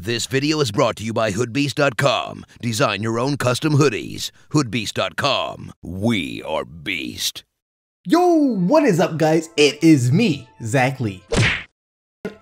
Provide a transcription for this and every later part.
This video is brought to you by hoodbeast.com. Design your own custom hoodies. hoodbeast.com. We are beast. Yo, what is up, guys? It is me, Zach Lee.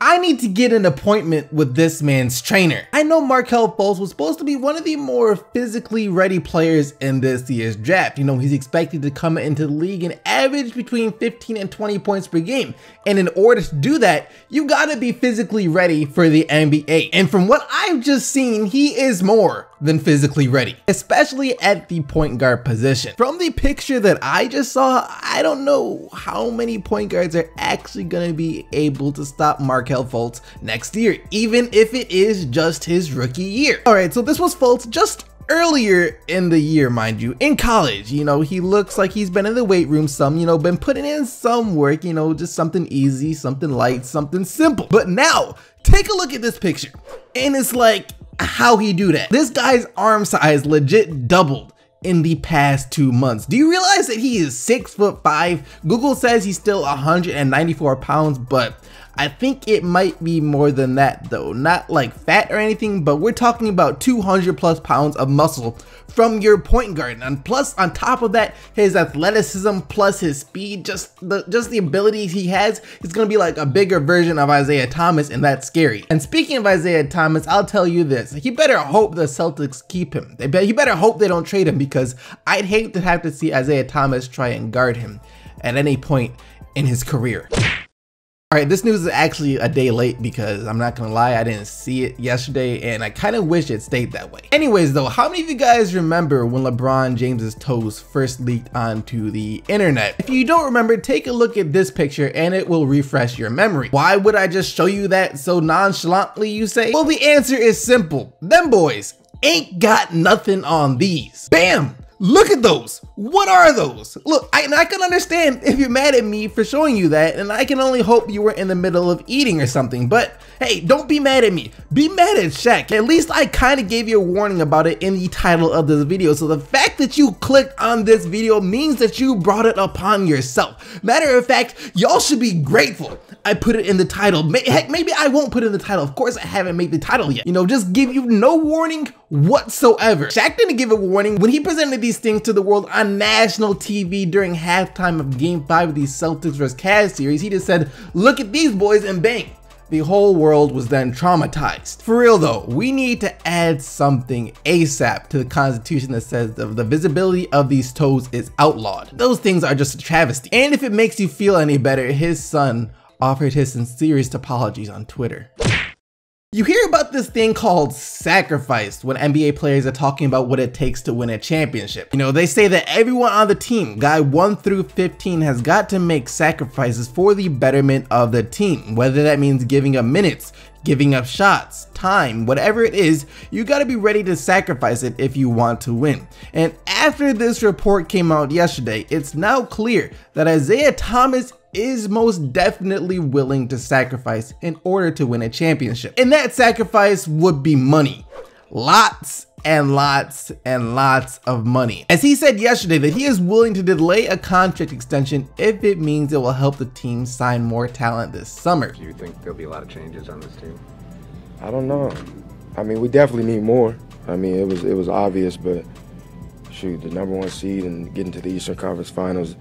I need to get an appointment with this man's trainer. I know Markelle Fultz was supposed to be one of the more physically ready players in this year's draft. You know, he's expected to come into the league and average between 15 and 20 points per game. And in order to do that, you gotta be physically ready for the NBA. And from what I've just seen, he is more than physically ready, especially at the point guard position. From the picture that I just saw, I don't know how many point guards are actually gonna be able to stop Markelle Fultz next year, even if it is just his rookie year. All right, so this was Fultz just earlier in the year, mind you, in college. You know, he looks like he's been in the weight room some, you know, been putting in some work, you know, just something easy, something light, something simple. But now, take a look at this picture, and it's like, how he do that? This guy's arm size legit doubled in the past 2 months. Do you realize that he is 6'5"? Google says he's still 194 pounds, but I think it might be more than that though. Not like fat or anything, but we're talking about 200 plus pounds of muscle from your point guard. And plus, on top of that, his athleticism plus his speed, just the abilities he has, is gonna be like a bigger version of Isaiah Thomas, and that's scary. And speaking of Isaiah Thomas, I'll tell you this, he better hope the Celtics keep him. He better hope they don't trade him, because I'd hate to have to see Isaiah Thomas try and guard him at any point in his career. All right, this news is actually a day late because I'm not gonna lie, I didn't see it yesterday and I kind of wish it stayed that way. Anyways though, how many of you guys remember when LeBron James's toes first leaked onto the internet? If you don't remember, take a look at this picture and it will refresh your memory. Why would I just show you that so nonchalantly, you say? Well, the answer is simple. Them boys ain't got nothing on these. Bam! Look at those. What are those? Look, I can understand if you're mad at me for showing you that, and I can only hope you were in the middle of eating or something, but hey, don't be mad at me. Be mad at Shaq. At least I kind of gave you a warning about it in the title of this video, so the fact that you clicked on this video means that you brought it upon yourself. Matter of fact, y'all should be grateful I put it in the title. Heck, maybe I won't put it in the title. Of course, I haven't made the title yet. You know, just give you no warning whatsoever. Shaq didn't give a warning when he presented these things to the world on national TV during halftime of Game 5 of the Celtics vs. Cavs series. He just said, look at these boys, and bang. The whole world was then traumatized. For real though, we need to add something ASAP to the Constitution that says the visibility of these toes is outlawed. Those things are just a travesty. And if it makes you feel any better, his son offered his sincerest apologies on Twitter. You hear about this thing called sacrifice when NBA players are talking about what it takes to win a championship. You know, they say that everyone on the team, guy 1 through 15, has got to make sacrifices for the betterment of the team. Whether that means giving up minutes, giving up shots, time, whatever it is, you gotta be ready to sacrifice it if you want to win. And after this report came out yesterday, it's now clear that Isaiah Thomas is most definitely willing to sacrifice in order to win a championship. And that sacrifice would be money. Lots and lots and lots of money. As he said yesterday that he is willing to delay a contract extension if it means it will help the team sign more talent this summer. Do you think there'll be a lot of changes on this team? I don't know. I mean, we definitely need more. I mean, it was obvious, but shoot, the #1 seed and getting to the Eastern Conference Finals,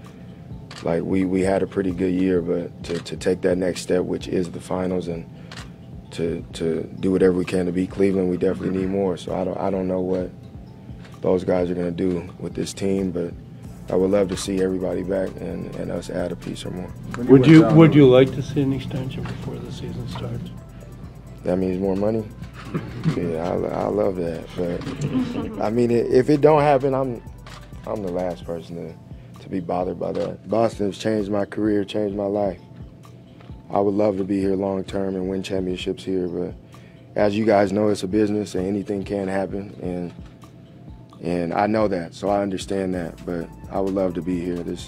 like we had a pretty good year, but to take that next step, which is the finals, and to do whatever we can to beat Cleveland, we definitely need more. So I don't know what those guys are gonna do with this team, but I would love to see everybody back and us add a piece or more. Would you like to see an extension before the season starts? That means more money. Yeah, I love that. But I mean, if it don't happen, I'm the last person to be bothered by that. Boston has changed my career, changed my life. I would love to be here long term and win championships here, but as you guys know, it's a business and anything can happen, and I know that, so I understand that, but I would love to be here. This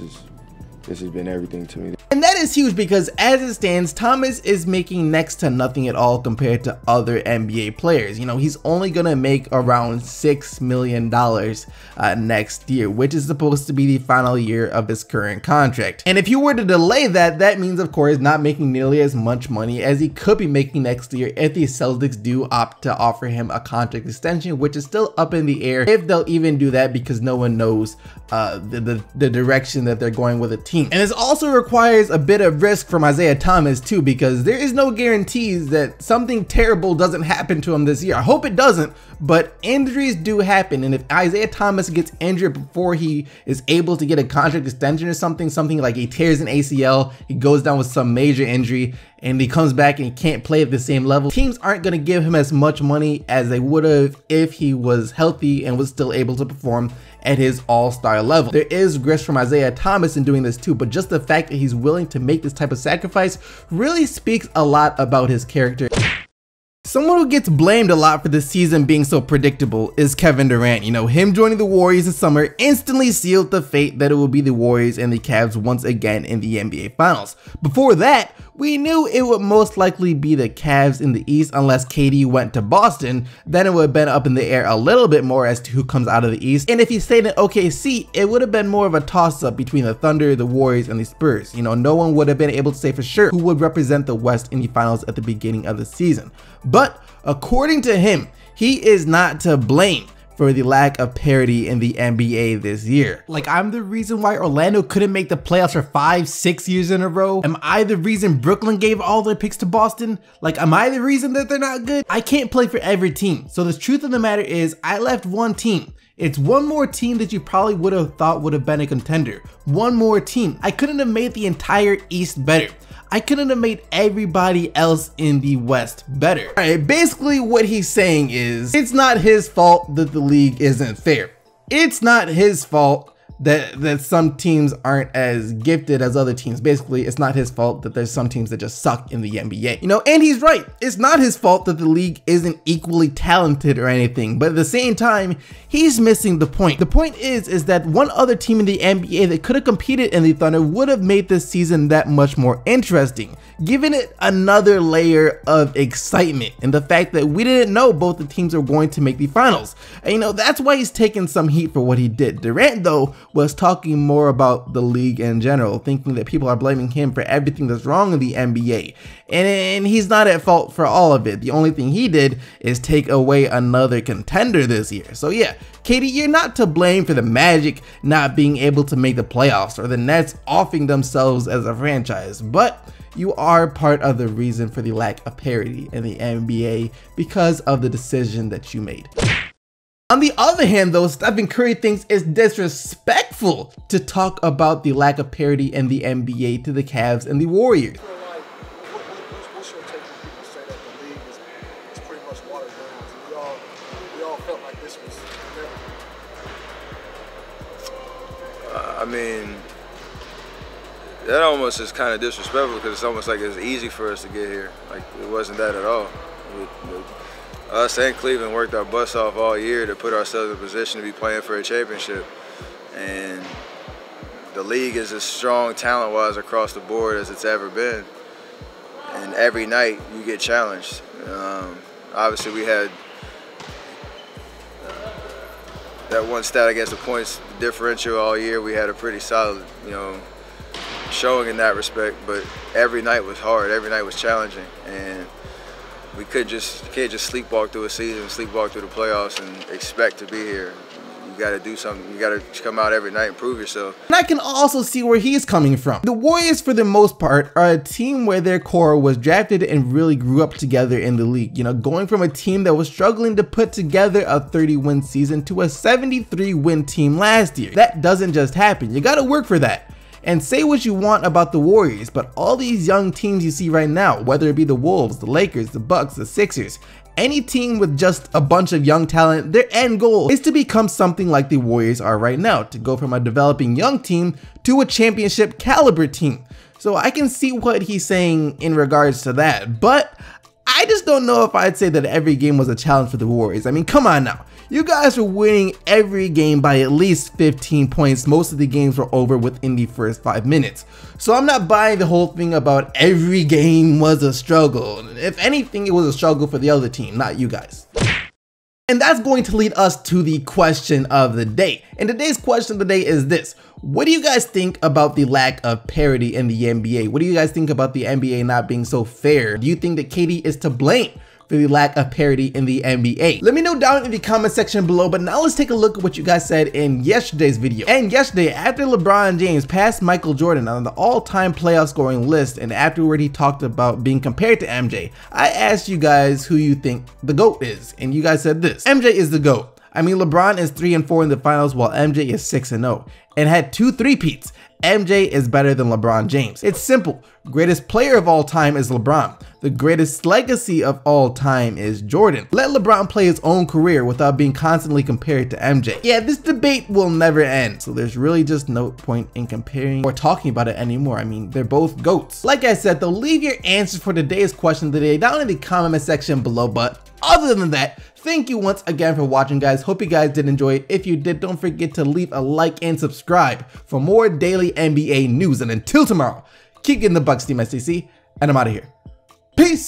has been everything to me. And that is huge because as it stands, Thomas is making next to nothing at all compared to other NBA players. You know, he's only gonna make around $6 million next year, which is supposed to be the final year of his current contract. And if you were to delay that, that means of course not making nearly as much money as he could be making next year if the Celtics do opt to offer him a contract extension, which is still up in the air if they'll even do that because no one knows the direction that they're going with a team. And this also requires a bit of risk from Isaiah Thomas too, because there is no guarantees that something terrible doesn't happen to him this year. I hope it doesn't, but injuries do happen, and if Isaiah Thomas gets injured before he is able to get a contract extension or something like he tears an ACL, he goes down with some major injury, and he comes back and he can't play at the same level, teams aren't going to give him as much money as they would have if he was healthy and was still able to perform at his all-star level. There is risk from Isaiah Thomas in doing this too, but just the fact that he's willing to make this type of sacrifice really speaks a lot about his character. Someone who gets blamed a lot for this season being so predictable is Kevin Durant. You know, him joining the Warriors this summer instantly sealed the fate that it will be the Warriors and the Cavs once again in the NBA Finals. Before that, we knew it would most likely be the Cavs in the East unless KD went to Boston. Then it would have been up in the air a little bit more as to who comes out of the East. And if he stayed in OKC, it would have been more of a toss-up between the Thunder, the Warriors, and the Spurs. You know, no one would have been able to say for sure who would represent the West in the Finals at the beginning of the season. But according to him, he is not to blame for the lack of parity in the NBA this year. Like, I'm the reason why Orlando couldn't make the playoffs for 5-6 years in a row? Am I the reason Brooklyn gave all their picks to Boston? Like, am I the reason that they're not good? I can't play for every team. So the truth of the matter is, I left one team. It's one more team that you probably would have thought would have been a contender. One more team. I couldn't have made the entire East better. I couldn't have made everybody else in the West better. All right, basically what he's saying is, it's not his fault that the league isn't fair. It's not his fault that some teams aren't as gifted as other teams. Basically, it's not his fault that there's some teams that just suck in the NBA. You know, and he's right. It's not his fault that the league isn't equally talented or anything, but at the same time, he's missing the point. The point is that one other team in the NBA that could have competed in the Thunder would have made this season that much more interesting, giving it another layer of excitement, and the fact that we didn't know both the teams are going to make the finals. And you know, that's why he's taking some heat for what he did. Durant, though, was talking more about the league in general, thinking that people are blaming him for everything that's wrong in the NBA. And he's not at fault for all of it. The only thing he did is take away another contender this year. So yeah, KD, you're not to blame for the Magic not being able to make the playoffs or the Nets offing themselves as a franchise, but you are part of the reason for the lack of parity in the NBA because of the decision that you made. On the other hand though, Stephen Curry thinks it's disrespectful to talk about the lack of parity in the NBA to the Cavs and the Warriors. What's your take when people say that the league is pretty much watered down? We all felt like this was never. I mean, that almost is kind of disrespectful because it's almost like it's easy for us to get here. Like, it wasn't that at all. Us and Cleveland worked our butts off all year to put ourselves in a position to be playing for a championship. And the league is as strong talent-wise across the board as it's ever been. And every night you get challenged. Obviously we had that one stat against the points differential all year. We had a pretty solid, showing in that respect, but every night was hard, every night was challenging, and we can't just sleepwalk through a season, sleepwalk through the playoffs and expect to be here. You got to do something. You got to come out every night and prove yourself. And I can also see where he's coming from. The Warriors, for the most part, are a team where their core was drafted and really grew up together in the league. You know, going from a team that was struggling to put together a 30-win season to a 73-win team last year. That doesn't just happen. You got to work for that. And say what you want about the Warriors, but all these young teams you see right now, whether it be the Wolves, the Lakers, the Bucks, the Sixers, any team with just a bunch of young talent, their end goal is to become something like the Warriors are right now, to go from a developing young team to a championship caliber team. So I can see what he's saying in regards to that, but I just don't know if I'd say that every game was a challenge for the Warriors. I mean, come on now. You guys were winning every game by at least 15 points. Most of the games were over within the first 5 minutes. So I'm not buying the whole thing about every game was a struggle. If anything, it was a struggle for the other team, not you guys. And that's going to lead us to the question of the day. And today's question of the day is this. What do you guys think about the lack of parity in the NBA? What do you guys think about the NBA not being so fair? Do you think that KD is to blame for the lack of parity in the NBA? Let me know down in the comment section below, but now let's take a look at what you guys said in yesterday's video. And yesterday, after LeBron James passed Michael Jordan on the all-time playoff scoring list, and afterward he talked about being compared to MJ, I asked you guys who you think the GOAT is, and you guys said this. MJ is the GOAT. I mean, LeBron is 3-4 in the finals while MJ is 6-0 and had 2 3-peats. MJ is better than LeBron James. It's simple. Greatest player of all time is LeBron. The greatest legacy of all time is Jordan. Let LeBron play his own career without being constantly compared to MJ. Yeah, this debate will never end, so there's really just no point in comparing or talking about it anymore. I mean, they're both GOATs. Like I said though, leave your answers for today's question of the day down in the comment section below, but other than that, thank you once again for watching, guys. Hope you guys did enjoy it. If you did, don't forget to leave a like and subscribe for more daily NBA news. And until tomorrow, keep getting the Bucks, Team STC, and I'm out of here. Peace!